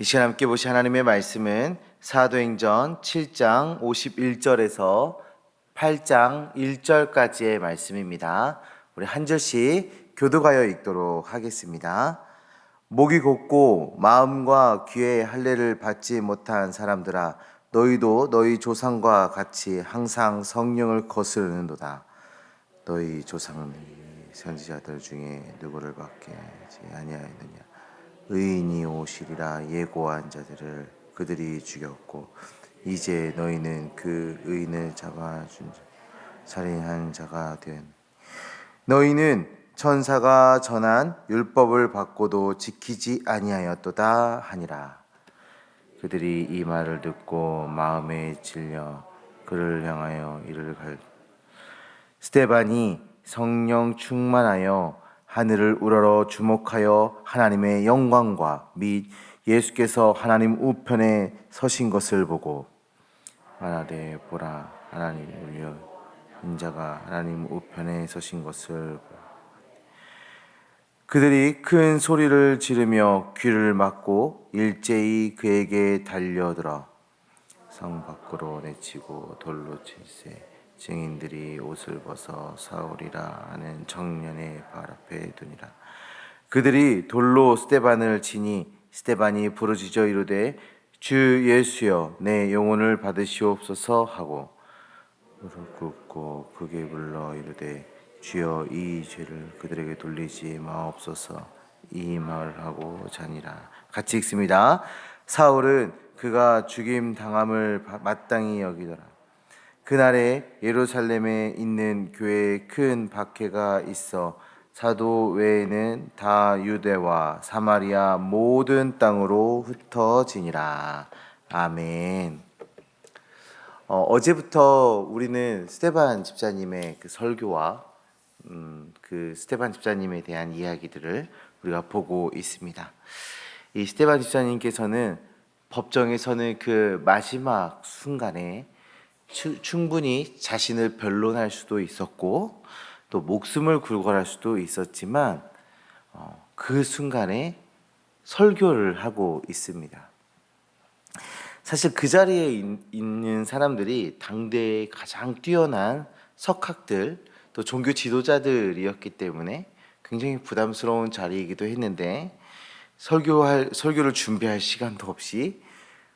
이 시간 함께 보실 하나님의 말씀은 사도행전 7장 51절에서 8장 1절까지의 말씀입니다. 우리 한 절씩 교도하여 읽도록 하겠습니다. 목이 곧고 마음과 귀에 할례를 받지 못한 사람들아, 너희도 너희 조상과 같이 항상 성령을 거스르는도다. 너희 조상은 선지자들 중에 누구를 받게 하지 아니하였느냐? 의인이 오시리라 예고한 자들을 그들이 죽였고, 이제 너희는 그 의인을 잡아준 자, 살인한 자가 된 너희는 천사가 전한 율법을 받고도 지키지 아니하였도다 하니라. 그들이 이 말을 듣고 마음에 질려 그를 향하여 이를 갈 스데반이 성령 충만하여 하늘을 우러러 주목하여 하나님의 영광과 및 예수께서 하나님 우편에 서신 것을 보고 말하되 보라, 하나님 울려 인자가 하나님 우편에 서신 것을 보라. 그들이 큰 소리를 지르며 귀를 막고 일제히 그에게 달려들어 성 밖으로 내치고 돌로 칠세 증인들이 옷을 벗어 사울이라 하는 청년의 발 앞에 두니라. 그들이 돌로 스데반을 치니 스데반이 부르짖어 이르되 주 예수여 내 영혼을 받으시옵소서 하고 무릎 꿇고 크게 불러 이르되 주여 이 죄를 그들에게 돌리지 마옵소서 이 말을 하고 자니라. 같이 읽습니다. 사울은 그가 죽임 당함을 마땅히 여기더라. 그날에 예루살렘에 있는 교회에 큰 박해가 있어 사도 외에는 다 유대와 사마리아 모든 땅으로 흩어지니라. 아멘. 어제부터 우리는 스데반 집사님의 그 설교와 그 스데반 집사님에 대한 이야기들을 우리가 보고 있습니다. 이 스데반 집사님께서는 법정에서는 그 마지막 순간에 충분히 자신을 변론할 수도 있었고 또 목숨을 굴건할 수도 있었지만 그 순간에 설교를 하고 있습니다. 사실 그 자리에 있는 사람들이 당대의 가장 뛰어난 석학들 또 종교 지도자들이었기 때문에 굉장히 부담스러운 자리이기도 했는데 설교를 준비할 시간도 없이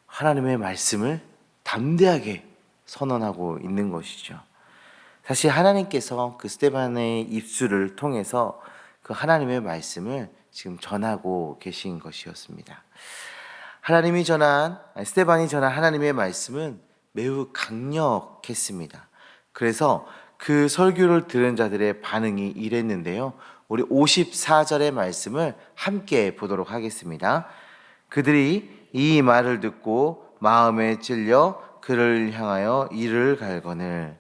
하나님의 말씀을 담대하게 선언하고 있는 것이죠. 사실 하나님께서 그 스데반의 입술을 통해서 그 하나님의 말씀을 지금 전하고 계신 것이었습니다. 스데반이 전한 하나님의 말씀은 매우 강력했습니다. 그래서 그 설교를 들은 자들의 반응이 이랬는데요. 우리 54절의 말씀을 함께 보도록 하겠습니다. 그들이 이 말을 듣고 마음에 찔려 그를 향하여 이를 갈거늘.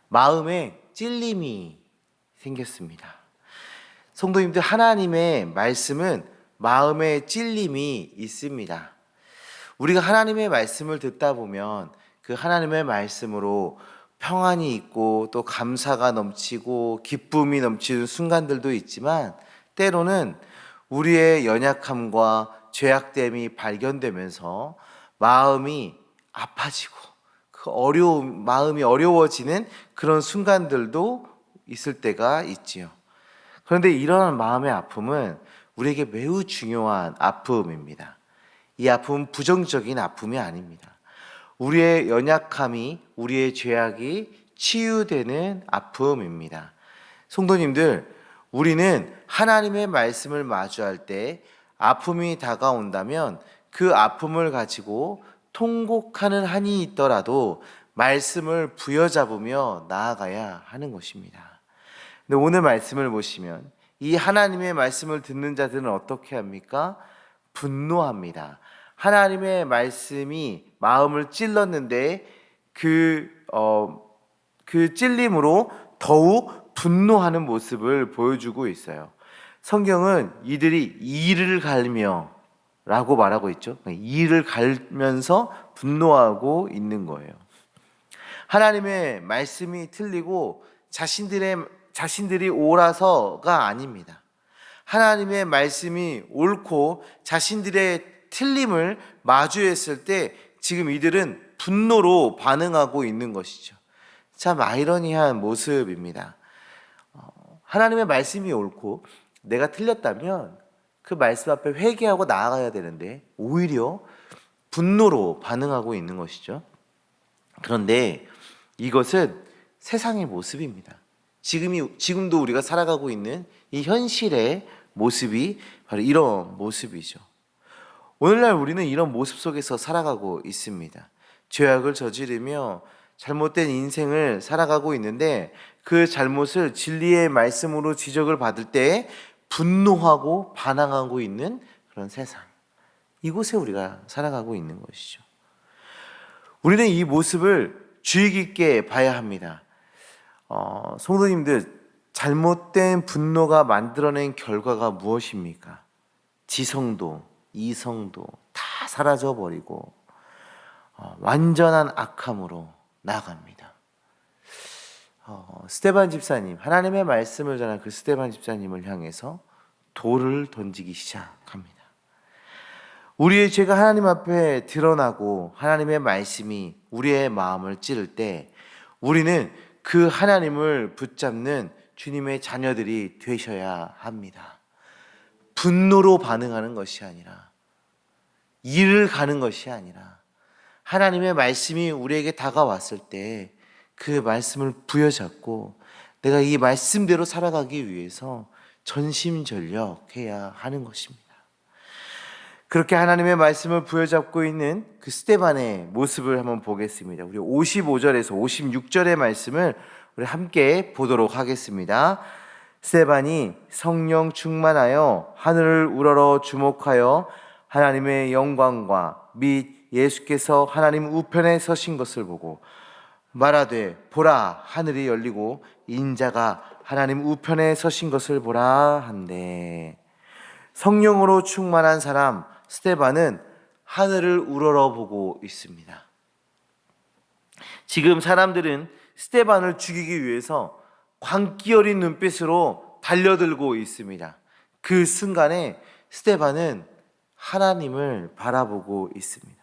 마음에 찔림이 생겼습니다. 성도님들, 하나님의 말씀은 마음에 찔림이 있습니다. 우리가 하나님의 말씀을 듣다 보면 그 하나님의 말씀으로 평안이 있고 또 감사가 넘치고 기쁨이 넘치는 순간들도 있지만, 때로는 우리의 연약함과 죄악됨이 발견되면서 마음이 아파지고 마음이 어려워지는 그런 순간들도 있을 때가 있지요. 그런데 이러한 마음의 아픔은 우리에게 매우 중요한 아픔입니다. 이 아픔은 부정적인 아픔이 아닙니다. 우리의 연약함이, 우리의 죄악이 치유되는 아픔입니다. 성도님들, 우리는 하나님의 말씀을 마주할 때 아픔이 다가온다면 그 아픔을 가지고 통곡하는 한이 있더라도 말씀을 부여잡으며 나아가야 하는 것입니다. 근데 오늘 말씀을 보시면 이 하나님의 말씀을 듣는 자들은 어떻게 합니까? 분노합니다. 하나님의 말씀이 마음을 찔렀는데 그 찔림으로 더욱 분노하는 모습을 보여주고 있어요. 성경은 이들이 이를 갈며 라고 말하고 있죠. 이를 갈면서 분노하고 있는 거예요. 하나님의 말씀이 틀리고 자신들이 옳아서가 아닙니다. 하나님의 말씀이 옳고 자신들의 틀림을 마주했을 때 지금 이들은 분노로 반응하고 있는 것이죠. 참 아이러니한 모습입니다. 하나님의 말씀이 옳고 내가 틀렸다면 그 말씀 앞에 회개하고 나아가야 되는데 오히려 분노로 반응하고 있는 것이죠. 그런데 이것은 세상의 모습입니다. 지금도 우리가 살아가고 있는 이 현실의 모습이 바로 이런 모습이죠. 오늘날 우리는 이런 모습 속에서 살아가고 있습니다. 죄악을 저지르며 잘못된 인생을 살아가고 있는데 그 잘못을 진리의 말씀으로 지적을 받을 때 분노하고 반항하고 있는 그런 세상. 이곳에 우리가 살아가고 있는 것이죠. 우리는 이 모습을 주의 깊게 봐야 합니다. 성도님들, 잘못된 분노가 만들어낸 결과가 무엇입니까? 지성도, 이성도 다 사라져버리고 완전한 악함으로 나아갑니다. 스데반 집사님, 하나님의 말씀을 전한 그 스데반 집사님을 향해서 돌을 던지기 시작합니다. 우리의 죄가 하나님 앞에 드러나고 하나님의 말씀이 우리의 마음을 찌를 때 우리는 그 하나님을 붙잡는 주님의 자녀들이 되셔야 합니다. 분노로 반응하는 것이 아니라, 일을 가는 것이 아니라, 하나님의 말씀이 우리에게 다가왔을 때 그 말씀을 부여잡고 내가 이 말씀대로 살아가기 위해서 전심전력해야 하는 것입니다. 그렇게 하나님의 말씀을 부여잡고 있는 그 스데반의 모습을 한번 보겠습니다. 우리 55절에서 56절의 말씀을 우리 함께 보도록 하겠습니다. 스데반이 성령 충만하여 하늘을 우러러 주목하여 하나님의 영광과 및 예수께서 하나님 우편에 서신 것을 보고 말하되 보라, 하늘이 열리고 인자가 하나님 우편에 서신 것을 보라 한데, 성령으로 충만한 사람 스데반은 하늘을 우러러 보고 있습니다. 지금 사람들은 스데반을 죽이기 위해서 광기 어린 눈빛으로 달려들고 있습니다. 그 순간에 스데반은 하나님을 바라보고 있습니다.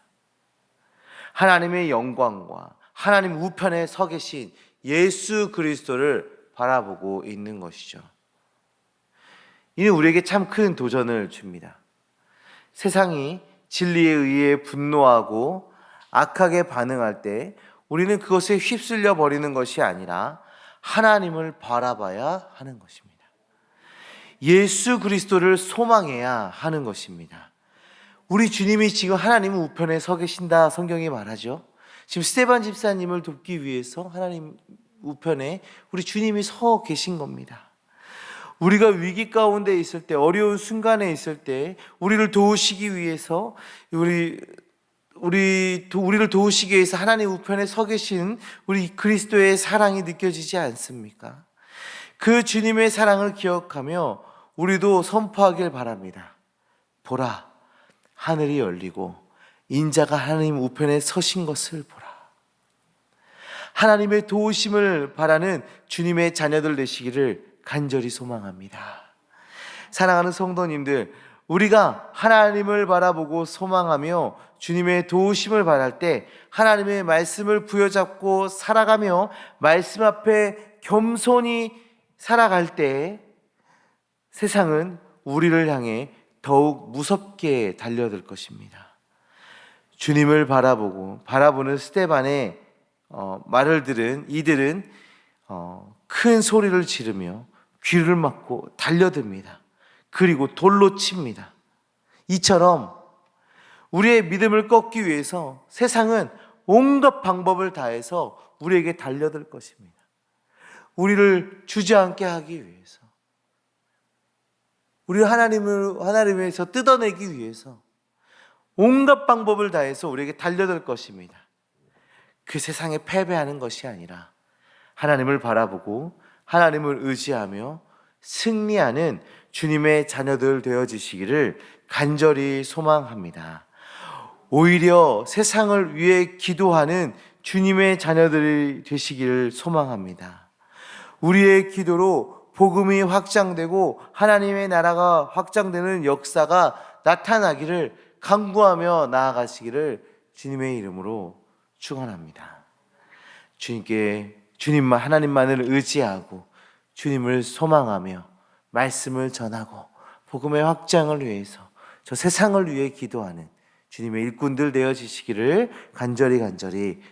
하나님의 영광과 하나님 우편에 서 계신 예수 그리스도를 바라보고 있는 것이죠. 이는 우리에게 참 큰 도전을 줍니다. 세상이 진리에 의해 분노하고 악하게 반응할 때 우리는 그것에 휩쓸려 버리는 것이 아니라 하나님을 바라봐야 하는 것입니다. 예수 그리스도를 소망해야 하는 것입니다. 우리 주님이 지금 하나님 우편에 서 계신다 성경이 말하죠. 지금 스데반 집사님을 돕기 위해서 하나님 우편에 우리 주님이 서 계신 겁니다. 우리가 위기 가운데 있을 때, 어려운 순간에 있을 때 우리를 도우시기 위해서 우리를 도우시기 위해서 하나님 우편에 서 계신 우리 그리스도의 사랑이 느껴지지 않습니까? 그 주님의 사랑을 기억하며 우리도 선포하길 바랍니다. 보라, 하늘이 열리고 인자가 하나님 우편에 서신 것을 보라. 하나님의 도우심을 바라는 주님의 자녀들 되시기를 간절히 소망합니다. 사랑하는 성도님들, 우리가 하나님을 바라보고 소망하며 주님의 도우심을 바랄 때 하나님의 말씀을 부여잡고 살아가며 말씀 앞에 겸손히 살아갈 때 세상은 우리를 향해 더욱 무섭게 달려들 것입니다. 주님을 바라보는 스데반의 말을 들은 이들은 큰 소리를 지르며 귀를 막고 달려듭니다. 그리고 돌로 칩니다. 이처럼 우리의 믿음을 꺾기 위해서 세상은 온갖 방법을 다해서 우리에게 달려들 것입니다. 우리를 주저앉게 하기 위해서, 우리를 하나님에서 뜯어내기 위해서 온갖 방법을 다해서 우리에게 달려들 것입니다. 그 세상에 패배하는 것이 아니라 하나님을 바라보고 하나님을 의지하며 승리하는 주님의 자녀들 되어지시기를 간절히 소망합니다. 오히려 세상을 위해 기도하는 주님의 자녀들이 되시기를 소망합니다. 우리의 기도로 복음이 확장되고 하나님의 나라가 확장되는 역사가 나타나기를 강구하며 나아가시기를 주님의 이름으로 축원합니다. 주님만 하나님만을 의지하고 주님을 소망하며 말씀을 전하고 복음의 확장을 위해서 저 세상을 위해 기도하는 주님의 일꾼들 되어지시기를 간절히 소망합니다.